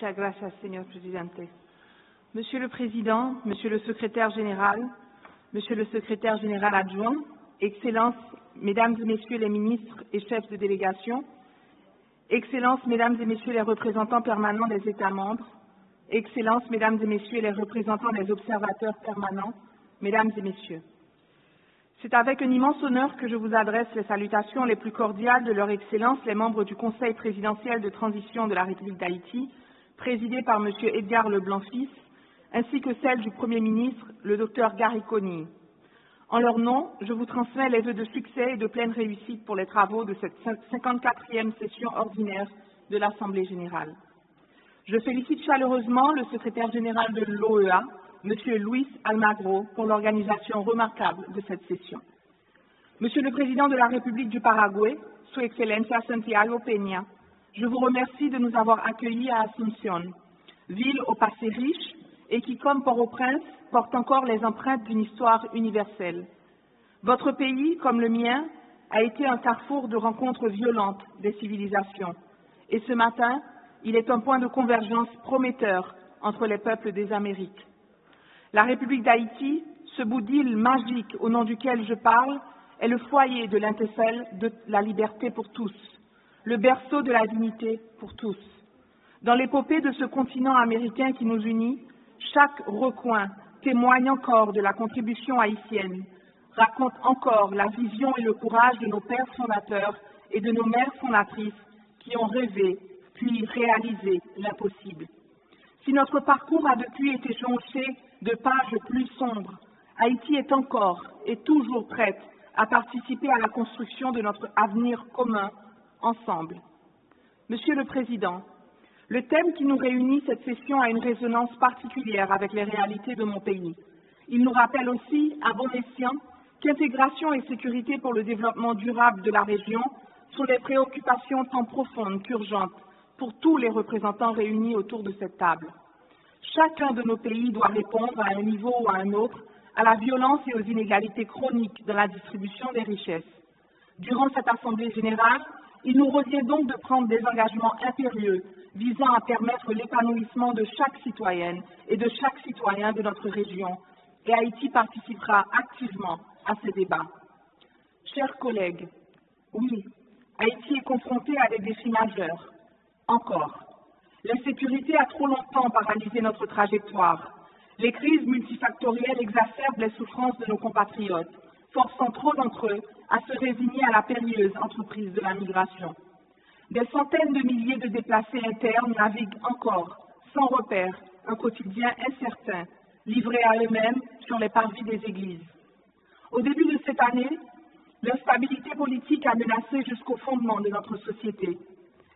Muchas gracias, señor presidente. Monsieur le Président, Monsieur le Secrétaire général, Monsieur le Secrétaire général adjoint, Excellences, Mesdames et Messieurs les ministres et chefs de délégation, Excellences, Mesdames et Messieurs les représentants permanents des États membres, Excellences, Mesdames et Messieurs les représentants des observateurs permanents, Mesdames et Messieurs. C'est avec un immense honneur que je vous adresse les salutations les plus cordiales de leur Excellence, les membres du Conseil présidentiel de transition de la République d'Haïti, présidé par M. Edgar Leblanc-Fils, ainsi que celles du Premier ministre, le Dr Gary Conille. En leur nom, je vous transmets les vœux de succès et de pleine réussite pour les travaux de cette 54e session ordinaire de l'Assemblée générale. Je félicite chaleureusement le secrétaire général de l'OEA, M. Luis Almagro, pour l'organisation remarquable de cette session. Monsieur le Président de la République du Paraguay, Su Excelencia Santiago Peña, je vous remercie de nous avoir accueillis à Asunción, ville au passé riche et qui, comme Port-au-Prince, porte encore les empreintes d'une histoire universelle. Votre pays, comme le mien, a été un carrefour de rencontres violentes des civilisations. Et ce matin, il est un point de convergence prometteur entre les peuples des Amériques. La République d'Haïti, ce bout d'île magique au nom duquel je parle, est le foyer de l'intercelle de la liberté pour tous, le berceau de la dignité pour tous. Dans l'épopée de ce continent américain qui nous unit, chaque recoin témoigne encore de la contribution haïtienne, raconte encore la vision et le courage de nos pères fondateurs et de nos mères fondatrices qui ont rêvé puis réalisé l'impossible. Si notre parcours a depuis été jonché de pages plus sombres, Haïti est encore et toujours prête à participer à la construction de notre avenir commun, ensemble. Monsieur le Président, le thème qui nous réunit cette session a une résonance particulière avec les réalités de mon pays. Il nous rappelle aussi, à bon escient, qu'intégration et sécurité pour le développement durable de la région sont des préoccupations tant profondes qu'urgentes pour tous les représentants réunis autour de cette table. Chacun de nos pays doit répondre à un niveau ou à un autre à la violence et aux inégalités chroniques dans la distribution des richesses. Durant cette Assemblée générale, il nous revient donc de prendre des engagements impérieux visant à permettre l'épanouissement de chaque citoyenne et de chaque citoyen de notre région, et Haïti participera activement à ces débats. Chers collègues, oui, Haïti est confronté à des défis majeurs. Encore. L'insécurité a trop longtemps paralysé notre trajectoire. Les crises multifactorielles exacerbent les souffrances de nos compatriotes, forçant trop d'entre eux à se résigner à la périlleuse entreprise de la migration. Des centaines de milliers de déplacés internes naviguent encore, sans repère, un quotidien incertain, livrés à eux-mêmes sur les parvis des églises. Au début de cette année, l'instabilité politique a menacé jusqu'au fondement de notre société.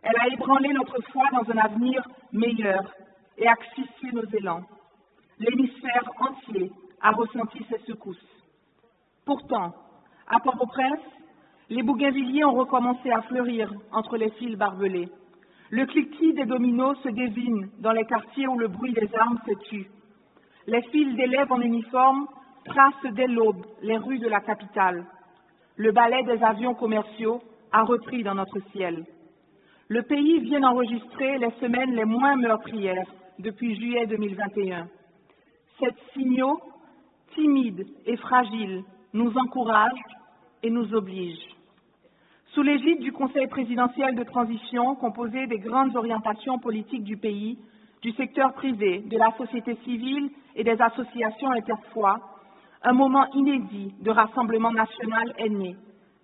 Elle a ébranlé notre foi dans un avenir meilleur et asphyxié nos élans. L'hémisphère entier a ressenti ces secousses. Pourtant, à Port-au-Prince, les bougainvilliers ont recommencé à fleurir entre les fils barbelés. Le cliquetis des dominos se désigne dans les quartiers où le bruit des armes se tue. Les files d'élèves en uniforme tracent dès l'aube les rues de la capitale. Le ballet des avions commerciaux a repris dans notre ciel. Le pays vient d'enregistrer les semaines les moins meurtrières depuis juillet 2021. Ces signaux, timides et fragiles, nous encouragent et nous obligent. Sous l'égide du Conseil présidentiel de transition, composé des grandes orientations politiques du pays, du secteur privé, de la société civile et des associations interfoi, un moment inédit de rassemblement national est né,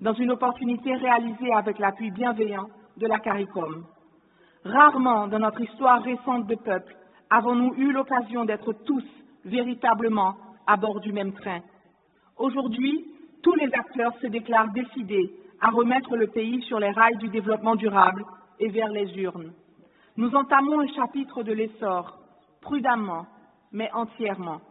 dans une opportunité réalisée avec l'appui bienveillant de la CARICOM. Rarement dans notre histoire récente de peuple avons-nous eu l'occasion d'être tous véritablement à bord du même train. Aujourd'hui, tous les acteurs se déclarent décidés à remettre le pays sur les rails du développement durable et vers les urnes. Nous entamons un chapitre de l'essor, prudemment, mais entièrement.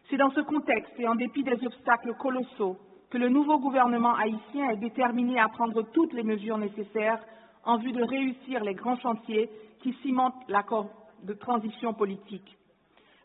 C'est dans ce contexte et en dépit des obstacles colossaux que le nouveau gouvernement haïtien est déterminé à prendre toutes les mesures nécessaires en vue de réussir les grands chantiers qui cimentent l'accord de transition politique.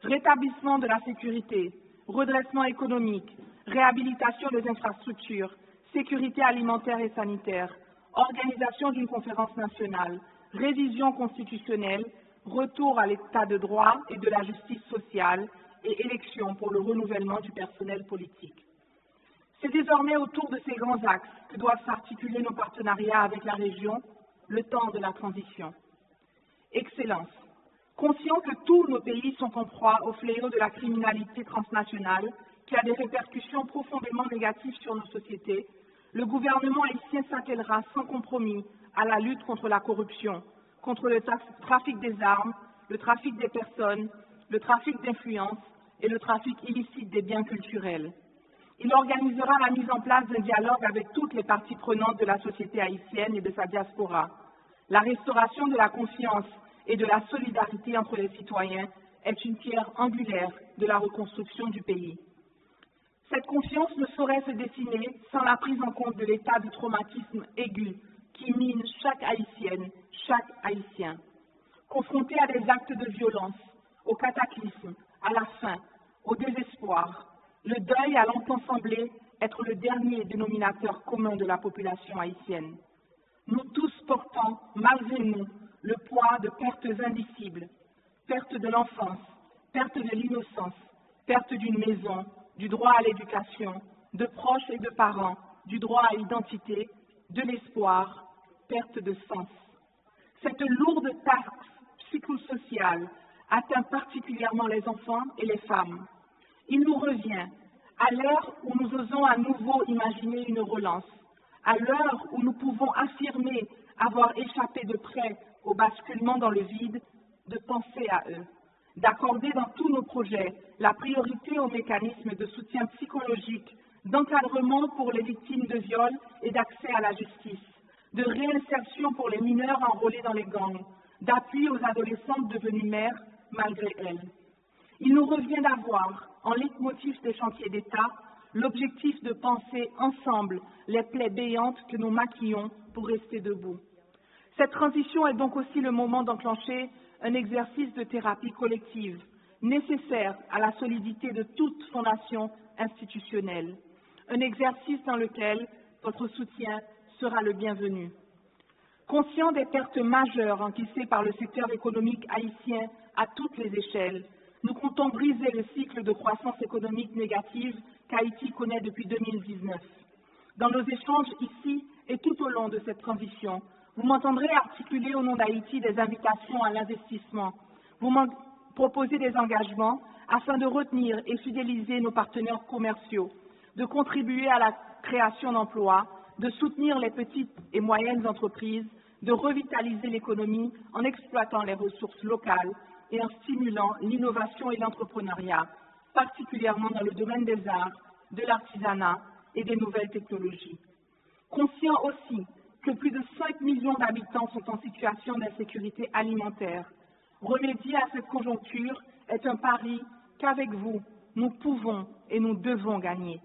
Rétablissement de la sécurité, redressement économique, réhabilitation des infrastructures, sécurité alimentaire et sanitaire, organisation d'une conférence nationale, révision constitutionnelle, retour à l'état de droit et de la justice sociale et élections pour le renouvellement du personnel politique. C'est désormais autour de ces grands axes que doivent s'articuler nos partenariats avec la région, le temps de la transition. Excellence. Conscient que tous nos pays sont en proie au fléau de la criminalité transnationale qui a des répercussions profondément négatives sur nos sociétés, le gouvernement haïtien s'attellera sans compromis à la lutte contre la corruption, contre le trafic des armes, le trafic des personnes, le trafic d'influence et le trafic illicite des biens culturels. Il organisera la mise en place d'un dialogue avec toutes les parties prenantes de la société haïtienne et de sa diaspora. La restauration de la confiance et de la solidarité entre les citoyens est une pierre angulaire de la reconstruction du pays. Cette confiance ne saurait se dessiner sans la prise en compte de l'état de traumatisme aigu qui mine chaque haïtienne, chaque haïtien. Confronté à des actes de violence, au cataclysme, à la faim, au désespoir, le deuil a longtemps semblé être le dernier dénominateur commun de la population haïtienne. Nous tous portons, malgré nous, le poids de pertes indicibles, perte de l'enfance, perte de l'innocence, perte d'une maison, du droit à l'éducation, de proches et de parents, du droit à l'identité, de l'espoir, perte de sens. Cette lourde taxe psychosociale atteint particulièrement les enfants et les femmes. Il nous revient, à l'heure où nous osons à nouveau imaginer une relance, à l'heure où nous pouvons affirmer avoir échappé de près au basculement dans le vide, de penser à eux, d'accorder dans tous nos projets la priorité aux mécanismes de soutien psychologique, d'encadrement pour les victimes de viol et d'accès à la justice, de réinsertion pour les mineurs enrôlés dans les gangs, d'appui aux adolescentes devenues mères malgré elles. Il nous revient d'avoir, en leitmotiv des chantiers d'État, l'objectif de penser ensemble les plaies béantes que nous maquillons pour rester debout. Cette transition est donc aussi le moment d'enclencher un exercice de thérapie collective, nécessaire à la solidité de toute fondation institutionnelle, un exercice dans lequel votre soutien sera le bienvenu. Conscient des pertes majeures encaissées par le secteur économique haïtien à toutes les échelles, nous comptons briser le cycle de croissance économique négative qu'Haïti connaît depuis 2019. Dans nos échanges ici et tout au long de cette transition, vous m'entendrez articuler au nom d'Haïti des invitations à l'investissement. Vous m'en proposez des engagements afin de retenir et fidéliser nos partenaires commerciaux, de contribuer à la création d'emplois, de soutenir les petites et moyennes entreprises, de revitaliser l'économie en exploitant les ressources locales et en stimulant l'innovation et l'entrepreneuriat, particulièrement dans le domaine des arts, de l'artisanat et des nouvelles technologies. Conscient aussi que plus de 5 millions d'habitants sont en situation d'insécurité alimentaire, remédier à cette conjoncture est un pari qu'avec vous, nous pouvons et nous devons gagner.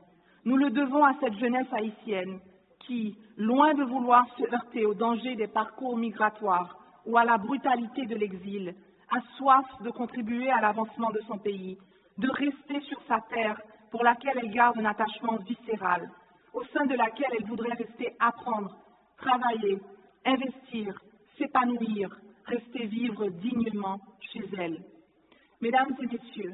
Nous le devons à cette jeunesse haïtienne qui, loin de vouloir se heurter aux dangers des parcours migratoires ou à la brutalité de l'exil, a soif de contribuer à l'avancement de son pays, de rester sur sa terre pour laquelle elle garde un attachement viscéral, au sein de laquelle elle voudrait rester apprendre, travailler, investir, s'épanouir, rester vivre dignement chez elle. Mesdames et messieurs,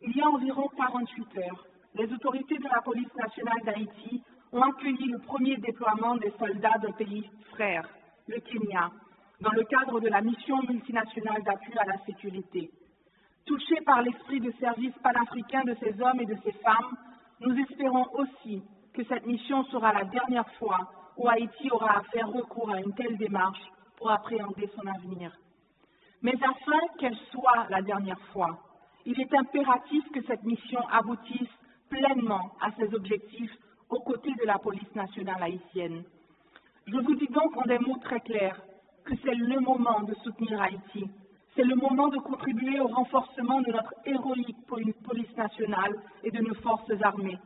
il y a environ 48 heures, les autorités de la police nationale d'Haïti ont accueilli le premier déploiement des soldats d'un pays frère, le Kenya, dans le cadre de la mission multinationale d'appui à la sécurité. Touchés par l'esprit de service panafricain de ces hommes et de ces femmes, nous espérons aussi que cette mission sera la dernière fois où Haïti aura à faire recours à une telle démarche pour appréhender son avenir. Mais afin qu'elle soit la dernière fois, il est impératif que cette mission aboutisse pleinement à ses objectifs aux côtés de la police nationale haïtienne. Je vous dis donc en des mots très clairs que c'est le moment de soutenir Haïti. C'est le moment de contribuer au renforcement de notre héroïque police nationale et de nos forces armées,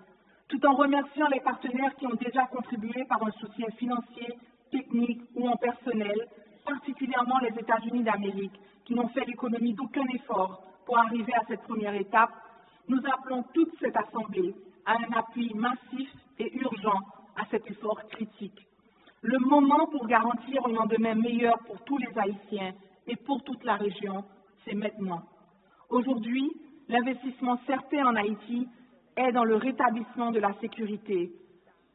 tout en remerciant les partenaires qui ont déjà contribué par un soutien financier, technique ou en personnel, particulièrement les États-Unis d'Amérique, qui n'ont fait l'économie d'aucun effort pour arriver à cette première étape. Nous appelons toute cette Assemblée à un appui massif et urgent à cet effort critique. Le moment pour garantir un lendemain meilleur pour tous les Haïtiens et pour toute la région c'est maintenant. Aujourd'hui, l'investissement certain en Haïti est dans le rétablissement de la sécurité,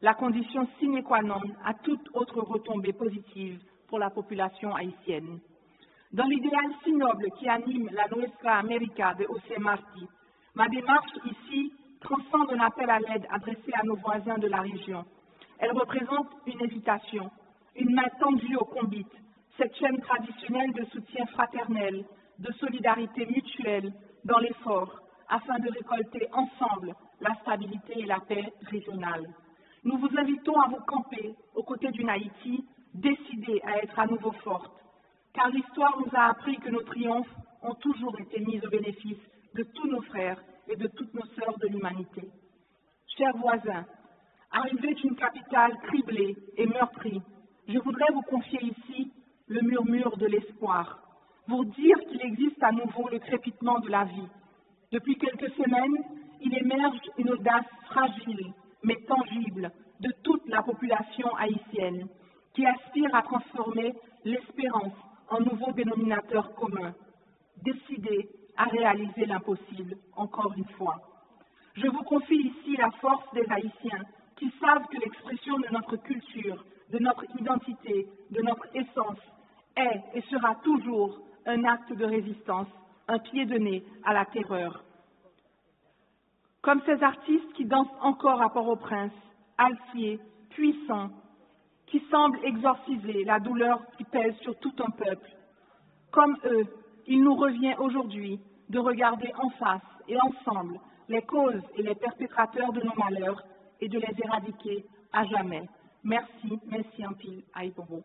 la condition sine qua non à toute autre retombée positive pour la population haïtienne. Dans l'idéal si noble qui anime la Nuestra América de José Martí, ma démarche ici transcende un appel à l'aide adressé à nos voisins de la région. Elle représente une invitation, une main tendue au convite, cette chaîne traditionnelle de soutien fraternel, de solidarité mutuelle dans l'effort, afin de récolter ensemble la stabilité et la paix régionale. Nous vous invitons à vous camper aux côtés d'une Haïti décidée à être à nouveau forte, car l'histoire nous a appris que nos triomphes ont toujours été mis au bénéfice de tous nos frères et de toutes nos sœurs de l'humanité. Chers voisins, arrivés d'une capitale criblée et meurtrie, je voudrais vous confier ici le murmure de l'espoir, vous dire qu'il existe à nouveau le crépitement de la vie. Depuis quelques semaines, il émerge une audace fragile, mais tangible, de toute la population haïtienne, qui aspire à transformer l'espérance en nouveau dénominateur commun, décidée à réaliser l'impossible, encore une fois. Je vous confie ici la force des Haïtiens qui savent que l'expression de notre culture, de notre identité, de notre essence est et sera toujours un acte de résistance, un pied de nez à la terreur. Comme ces artistes qui dansent encore à Port-au-Prince, altiers, puissants, qui semblent exorciser la douleur qui pèse sur tout un peuple. Comme eux, il nous revient aujourd'hui de regarder en face et ensemble les causes et les perpétrateurs de nos malheurs et de les éradiquer à jamais. Merci, merci en pile, Aïbobo.